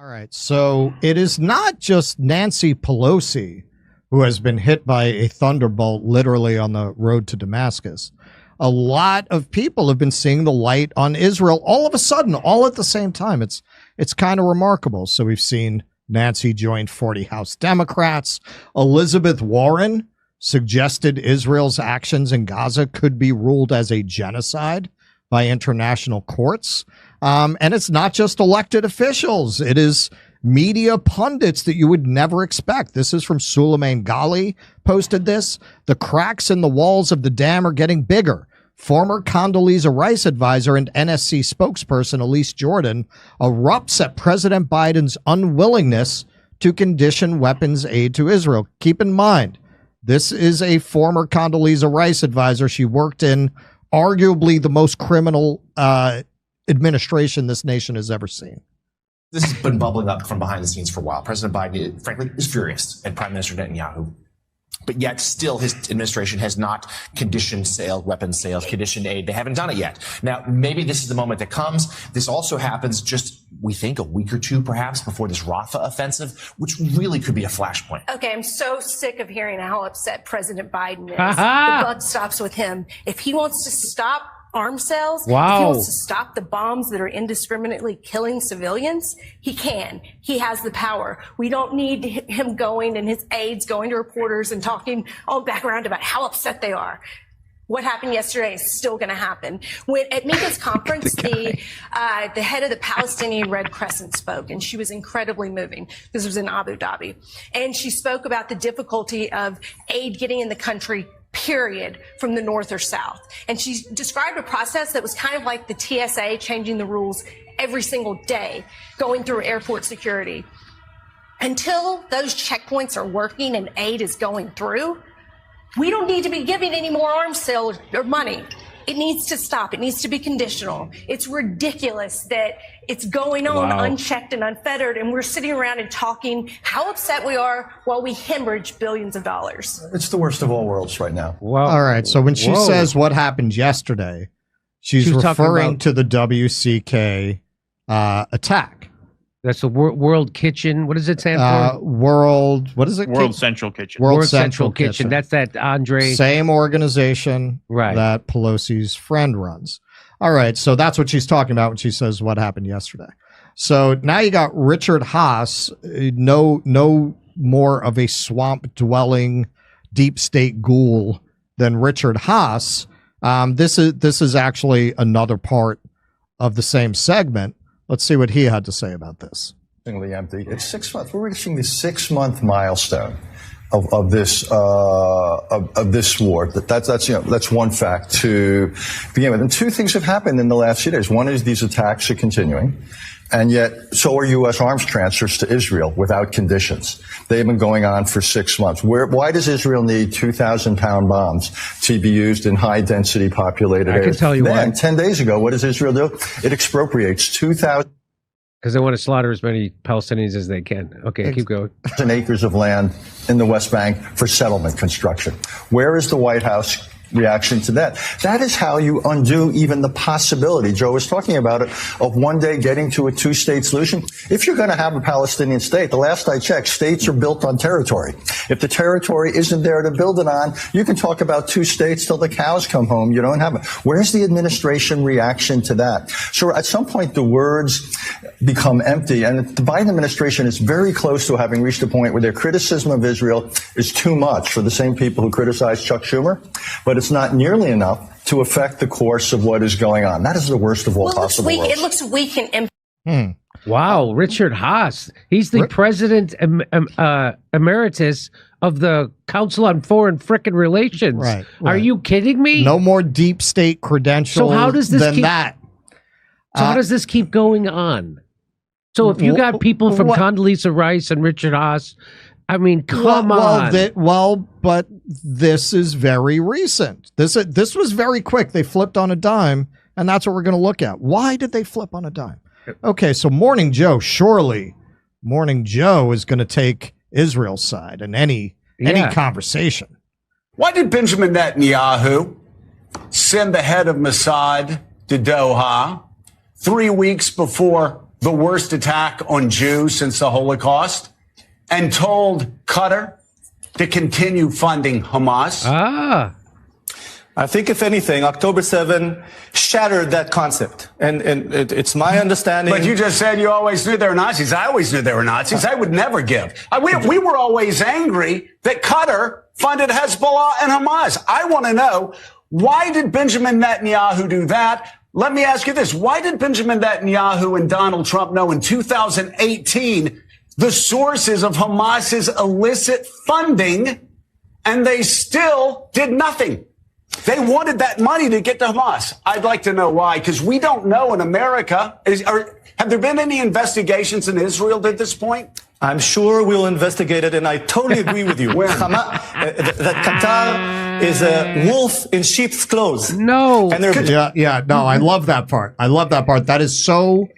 All right. So it is not just Nancy Pelosi who has been hit by a thunderbolt literally on the road to Damascus. A lot of people have been seeing the light on Israel all of a sudden, all at the same time. It's kind of remarkable. So we've seen Nancy joined 40 House Democrats. Elizabeth Warren suggested Israel's actions in Gaza could be ruled as a genocide by international courts. And it's not just elected officials. It is media pundits that you would never expect. This is from Suleiman Ghali posted this. The cracks in the walls of the dam are getting bigger. Former Condoleezza Rice advisor and NSC spokesperson Elise Jordan erupts at President Biden's unwillingness to condition weapons aid to Israel. Keep in mind, this is a former Condoleezza Rice advisor. She worked in arguably the most criminal administration this nation has ever seen. This has been bubbling up from behind the scenes for a while. President Biden, frankly, is furious at Prime Minister Netanyahu. But yet still his administration has not conditioned weapons sales, conditioned aid. They haven't done it yet. Now, maybe this is the moment that comes. This also happens just, we think, a week or two perhaps before this Rafah offensive, which really could be a flashpoint. Okay, I'm so sick of hearing how upset President Biden is. The buck stops with him. If he wants to stop arms sales, if he wants to stop the bombs that are indiscriminately killing civilians, he can. He has the power. We don't need him going and his aides going to reporters and talking all background about how upset they are. What happened yesterday is still going to happen. At Mika's conference, the head of the Palestinian Red Crescent spoke, and she was incredibly moving. This was in Abu Dhabi. And she spoke about the difficulty of aid getting in the country, period, from the north or south. And she described a process that was kind of like the TSA changing the rules every single day, going through airport security. Until those checkpoints are working and aid is going through, we don't need to be giving any more arms sales or money. It needs to stop. It needs to be conditional. It's ridiculous that it's going on unchecked and unfettered, and we're sitting around and talking how upset we are while we hemorrhage billions of dollars. It's the worst of all worlds right now. All right. So when she says what happened yesterday, she's referring to the WCK attack. That's the World Kitchen. What does it stand for? What is it? World Central Kitchen. World Central Kitchen. That's that Andre. Same organization that Pelosi's friend runs. All right. So that's what she's talking about when she says what happened yesterday. So now you got Richard Haass, no more of a swamp dwelling deep state ghoul than Richard Haass. This is actually another part of the same segment. Let's see what he had to say about this. Empty. It's 6 months. We're reaching the 6-month milestone of this war. That's one fact to begin with. And two things have happened in the last few days. One is these attacks are continuing, and yet so are U.S. arms transfers to Israel without conditions. They've been going on for 6 months. Why does Israel need 2,000-pound bombs to be used in high-density populated areas? I can tell you why. 10 days ago, what does Israel do? It expropriates 2,000. Because they want to slaughter as many Palestinians as they can. Okay, keep going. Acres of land in the West Bank for settlement construction. Where is the White House reaction to that? That is how you undo even the possibility, Joe was talking about it, of one day getting to a two-state solution. If you're going to have a Palestinian state, the last I checked, states are built on territory. If the territory isn't there to build it on, you can talk about two states till the cows come home. You don't have it. Where's the administration reaction to that? So at some point, the words become empty, and the Biden administration is very close to having reached a point where their criticism of Israel is too much for the same people who criticize Chuck Schumer, but it's not nearly enough to affect the course of what is going on. That is the worst of all possible worlds. It looks weak and empty. Wow, Richard Haass. He's the president emeritus of the Council on Foreign Frickin' Relations. Right. Are you kidding me? No more deep state credentials how does this than that. So how does this keep going on? So if you got people from Condoleezza Rice and Richard Haass, I mean, come on. But this is very recent. This was very quick. They flipped on a dime, and that's what we're going to look at. Why did they flip on a dime? Okay, so Morning Joe, surely Morning Joe is going to take Israel's side in any conversation. Why did Benjamin Netanyahu send the head of Mossad to Doha 3 weeks before the worst attack on Jews since the Holocaust and told Qatar to continue funding Hamas? I think, if anything, October 7 shattered that concept. And it's my understanding. But you just said you always knew they were Nazis. I always knew they were Nazis. I would never give. We were always angry that Qatar funded Hezbollah and Hamas. I want to know, why did Benjamin Netanyahu do that? Let me ask you this. Why did Benjamin Netanyahu and Donald Trump know in 2018 the sources of Hamas's illicit funding, and they still did nothing? They wanted that money to get to Hamas. I'd like to know why, because we don't know in America. Have there been any investigations in Israel at this point? I'm sure we'll investigate it, and I totally agree with you. That Qatar is a wolf in sheep's clothes. No. And no, I love that part. That is so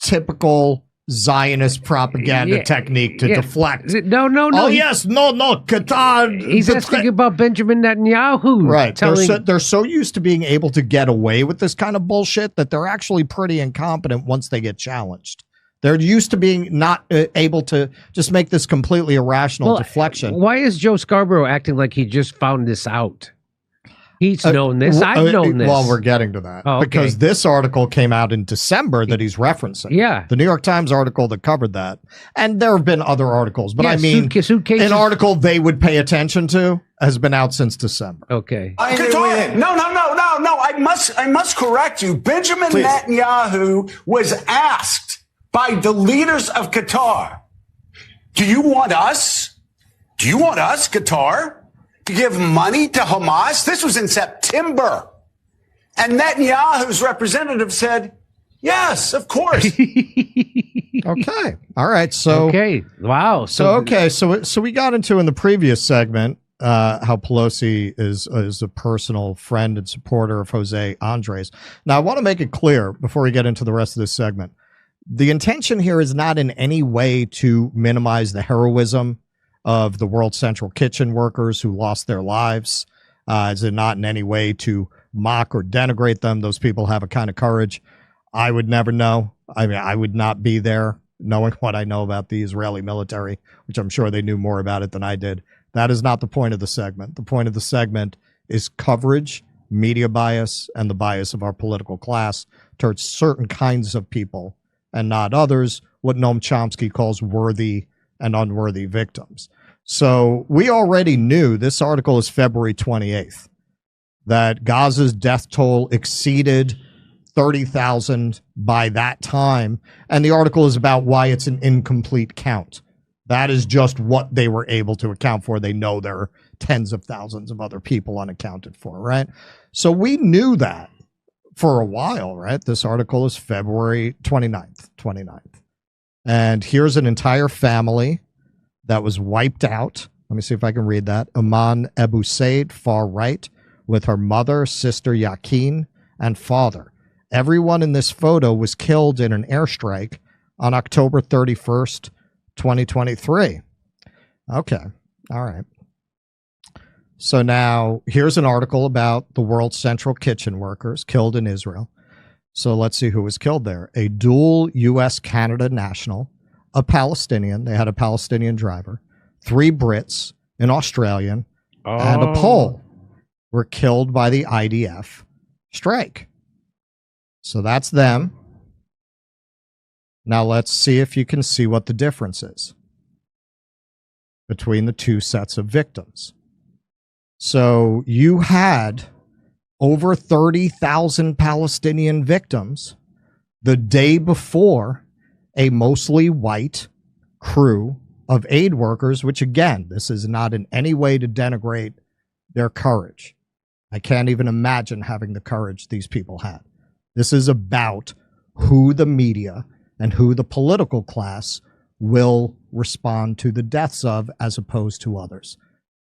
typical Zionist propaganda technique to deflect. No. Oh, yes. No. Qatar. He's asking about Benjamin Netanyahu. Right. They're so used to being able to get away with this kind of bullshit that they're actually pretty incompetent once they get challenged. They're used to being not able to just make this completely irrational deflection. Why is Joe Scarborough acting like he just found this out? He's known this. I've known this. Well, we're getting to that. Because this article came out in December that he's referencing. Yeah. The New York Times article that covered that. And there have been other articles. But I mean, suitcases. An article they would pay attention to has been out since December. Okay. No. I must correct you. Benjamin Netanyahu was asked by the leaders of Qatar, do you want us, Qatar, to give money to Hamas? This was in September. And Netanyahu's representative said, yes, of course. Okay. All right. So, Wow. So we got into in the previous segment how Pelosi is a personal friend and supporter of Jose Andres. Now, I want to make it clear before we get into the rest of this segment. The intention here is not in any way to minimize the heroism of the World Central Kitchen workers who lost their lives. Is it not in any way to mock or denigrate them? Those people have a kind of courage I would never know. I mean, I would not be there knowing what I know about the Israeli military, which I'm sure they knew more about it than I did. That is not the point of the segment. The point of the segment is coverage, media bias, and the bias of our political class towards certain kinds of people and not others, what Noam Chomsky calls worthy and unworthy victims. So we already knew, this article is February 28th, that Gaza's death toll exceeded 30,000 by that time. And the article is about why it's an incomplete count. That is just what they were able to account for. They know there are tens of thousands of other people unaccounted for, right? So we knew that for a while, right? This article is February 29th. And here's an entire family that was wiped out. Let me see if I can read that. Iman Abu Said, far right, with her mother, sister Yakin, and father. Everyone in this photo was killed in an airstrike on October 31st, 2023. Okay. All right. So now here's an article about the World Central Kitchen workers killed in Israel. So let's see who was killed there. A dual U.S.-Canada national, a Palestinian. They had a Palestinian driver. 3 Brits, an Australian, and a Pole were killed by the IDF strike. So that's them. Now let's see if you can see what the difference is between the two sets of victims. So you had over 30,000 Palestinian victims the day before a mostly white crew of aid workers, which again, this is not in any way to denigrate their courage. I can't even imagine having the courage these people had. This is about who the media and who the political class will respond to the deaths of as opposed to others.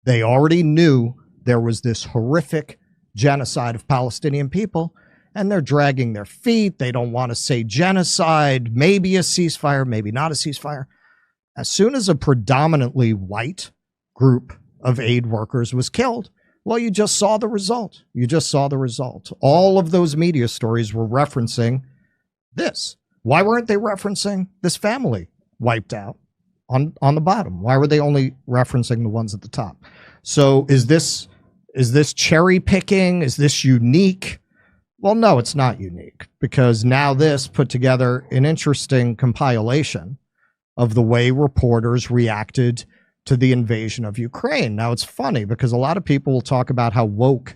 They already knew there was this horrific genocide of Palestinian people, and they're dragging their feet. They don't want to say genocide, maybe a ceasefire, maybe not a ceasefire. As soon as a predominantly white group of aid workers was killed, well, you just saw the result. You just saw the result. All of those media stories were referencing this. Why weren't they referencing this family wiped out on the bottom? Why were they only referencing the ones at the top? So is this cherry picking? Is this unique? Well, no, it's not unique, because now this put together an interesting compilation of the way reporters reacted to the invasion of Ukraine. Now, it's funny because a lot of people will talk about how woke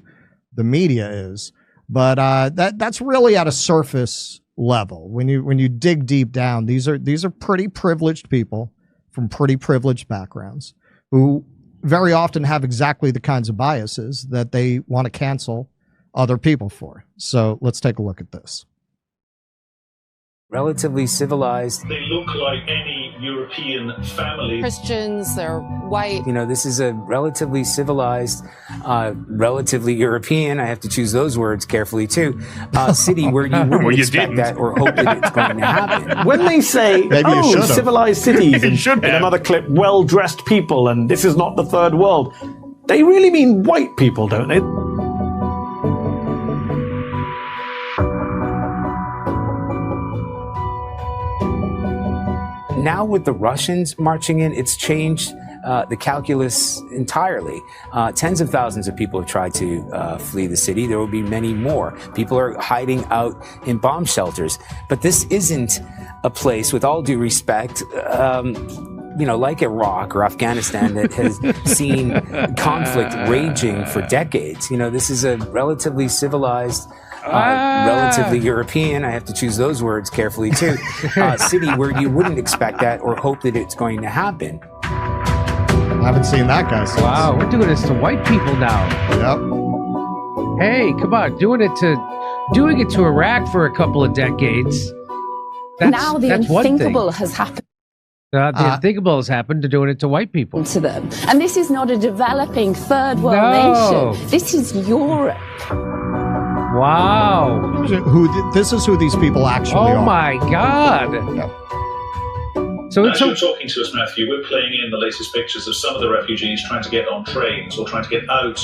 the media is, but that's really at a surface level. When you dig deep down, these are pretty privileged people from pretty privileged backgrounds who very often have exactly the kinds of biases that they want to cancel other people for. So let's take a look at this. Relatively civilized. They look like any European family. Christians, they're white. You know, this is a relatively civilized, relatively European, I have to choose those words carefully too, city where you wouldn't expect that or hope that it's going to happen. When they say, civilized cities, in another clip, well-dressed people, and this is not the third world, they really mean white people, don't they? Now with the Russians marching in, it's changed the calculus entirely. Tens of thousands of people have tried to flee the city. There will be many more. People are hiding out in bomb shelters. But this isn't a place, with all due respect, like Iraq or Afghanistan, that has seen conflict raging for decades. You know, this is a relatively civilized, relatively European, I have to choose those words carefully too, city where you wouldn't expect that or hope that it's going to happen. I haven't seen that guy since. Wow, we're doing this to white people now. Yep. Hey, come on, doing it to Iraq for a couple of decades. Now the unthinkable has happened. The unthinkable has happened to doing it to white people. To them. And this is not a developing third world nation. This is Europe. Wow. This is who these people actually are. Oh my God. Yep. So as you're talking to us, Matthew, we're playing in the latest pictures of some of the refugees trying to get on trains or trying to get out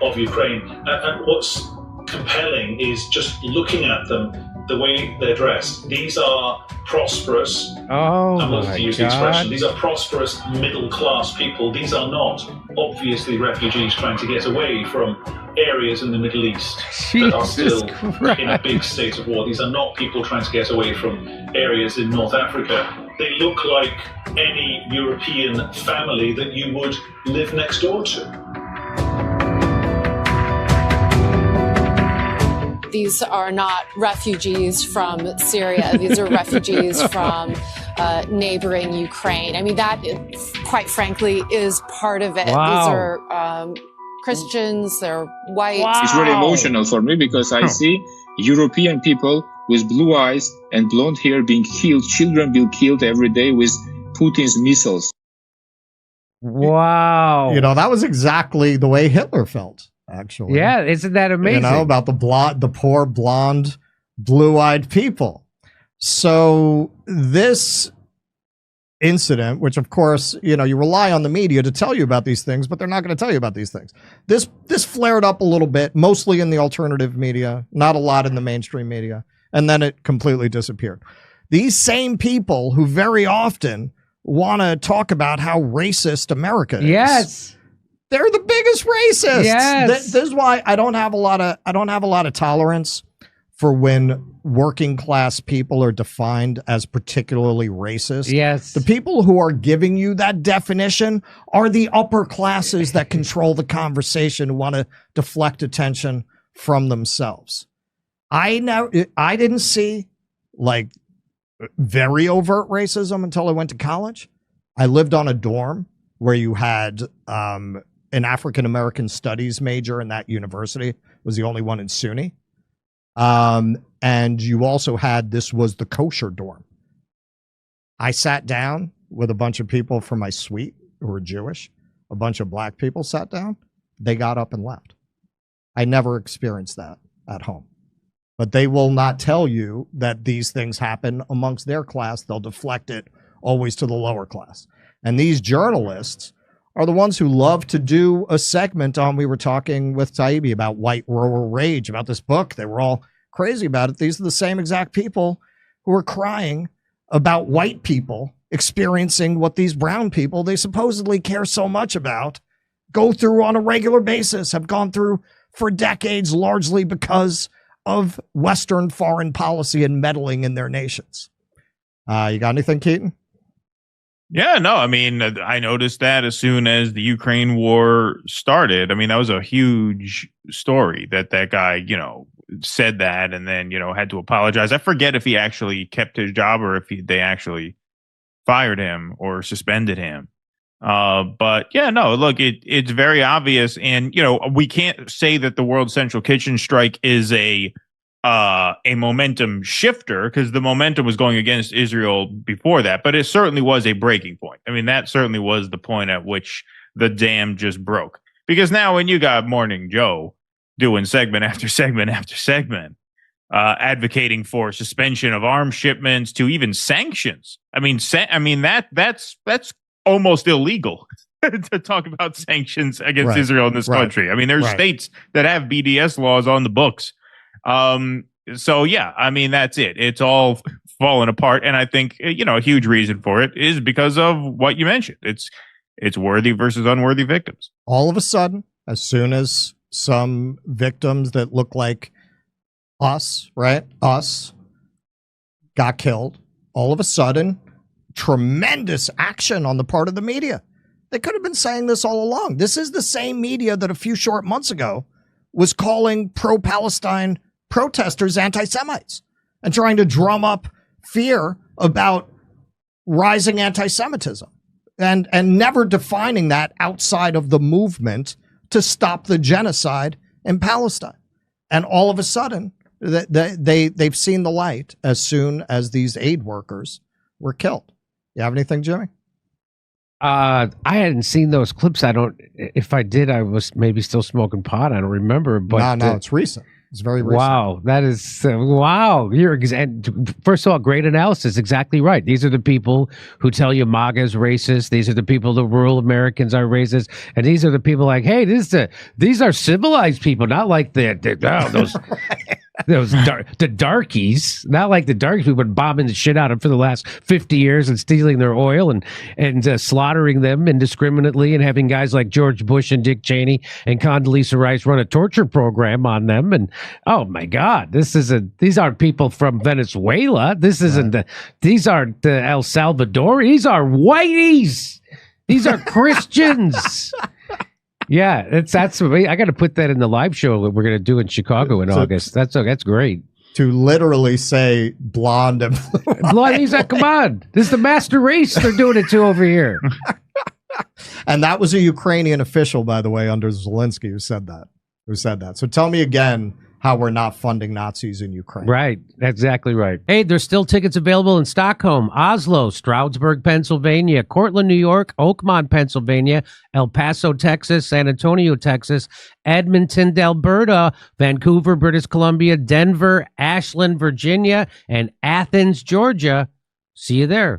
of Ukraine. And what's compelling is just looking at them, the way they're dressed. These are prosperous, I'm looking to use the expression, these are prosperous middle-class people. These are not obviously refugees trying to get away from areas in the Middle East that are still in a big state of war. These are not people trying to get away from areas in North Africa. They look like any European family that you would live next door to. These are not refugees from Syria. These are refugees from neighboring Ukraine. I mean, that, quite frankly, is part of it. Wow. These are Christians, they're white. Wow. It's very emotional for me because I see European people with blue eyes and blonde hair being killed. Children being killed every day with Putin's missiles. Wow. You know, that was exactly the way Hitler felt. Actually, yeah, isn't that amazing? You know, about the poor, blonde, blue-eyed people. So this incident, which of course, you know, you rely on the media to tell you about these things, but they're not going to tell you about these things. This flared up a little bit, mostly in the alternative media, not a lot in the mainstream media, and then it completely disappeared. These same people who very often want to talk about how racist America is. Yes. They're the biggest racists. Yes. This is why I don't have a lot of tolerance for when working class people are defined as particularly racist. Yes. The people who are giving you that definition are the upper classes that control the conversation, who want to deflect attention from themselves. I didn't see like very overt racism until I went to college. I lived on a dorm where you had an African-American studies major in that university, was the only one in SUNY. And you also had, this was the kosher dorm. I sat down with a bunch of people from my suite who were Jewish. A bunch of black people sat down. They got up and left. I never experienced that at home. But they will not tell you that these things happen amongst their class. They'll deflect it always to the lower class. And these journalists are the ones who love to do a segment on, we were talking with Taibbi about white rural rage, about this book. They were all crazy about it. These are the same exact people who who are crying about white people experiencing what these brown people they supposedly care so much about go through on a regular basis, have gone through for decades, largely because of Western foreign policy and meddling in their nations. You got anything, Keaton? Yeah, no, I mean, I noticed that as soon as the Ukraine war started. I mean, that was a huge story that guy, you know, said that and then, you know, had to apologize. I forget if he actually kept his job or if they actually fired him or suspended him. But yeah, no, look, it's very obvious. And, you know, we can't say that the World Central Kitchen strike is a momentum shifter because the momentum was going against Israel before that, but it certainly was a breaking point. I mean, that certainly was the point at which the dam just broke, because now when you got Morning Joe doing segment after segment after segment, advocating for suspension of arms shipments to even sanctions. I mean, that's almost illegal to talk about sanctions against Israel in this country. I mean, there's states that have BDS laws on the books. So yeah, I mean, that's it. It's all fallen apart. And I think, you know, a huge reason for it is because of what you mentioned. It's worthy versus unworthy victims. All of a sudden, as soon as some victims that look like us got killed, all of a sudden, tremendous action on the part of the media. They could have been saying this all along. This is the same media that a few short months ago was calling pro-Palestine protesters anti-Semites and trying to drum up fear about rising anti-Semitism and never defining that outside of the movement to stop the genocide in Palestine. And all of a sudden, they've seen the light as soon as these aid workers were killed. You have anything, Jimmy? I hadn't seen those clips. If I did, I was maybe still smoking pot. I don't remember. But no, it's recent. It's very recent. Wow, that is wow. First of all, great analysis. Exactly right. These are the people who tell you MAGA is racist. These are the people that rural Americans are racist, and these are the people like, hey, these are civilized people, not like those. The darkies, not like the darkies who've been bombing the shit out of them for the last 50 years and stealing their oil and slaughtering them indiscriminately and having guys like George Bush and Dick Cheney and Condoleezza Rice run a torture program on them. And oh my God, these aren't people from Venezuela. These aren't El Salvador. These are whiteys. These are Christians. Yeah, that's I got to put that in the live show that we're going to do in Chicago in August. That's great. To literally say blonde and blonde, come on. This is the master race they're doing it to over here. And that was a Ukrainian official, by the way, under Zelensky who said that. So tell me again how we're not funding Nazis in Ukraine. Right. That's exactly right. Hey, there's still tickets available in Stockholm, Oslo, Stroudsburg, Pennsylvania, Cortland, New York, Oakmont, Pennsylvania, El Paso, Texas, San Antonio, Texas, Edmonton, Alberta, Vancouver, British Columbia, Denver, Ashland, Virginia, and Athens, Georgia. See you there.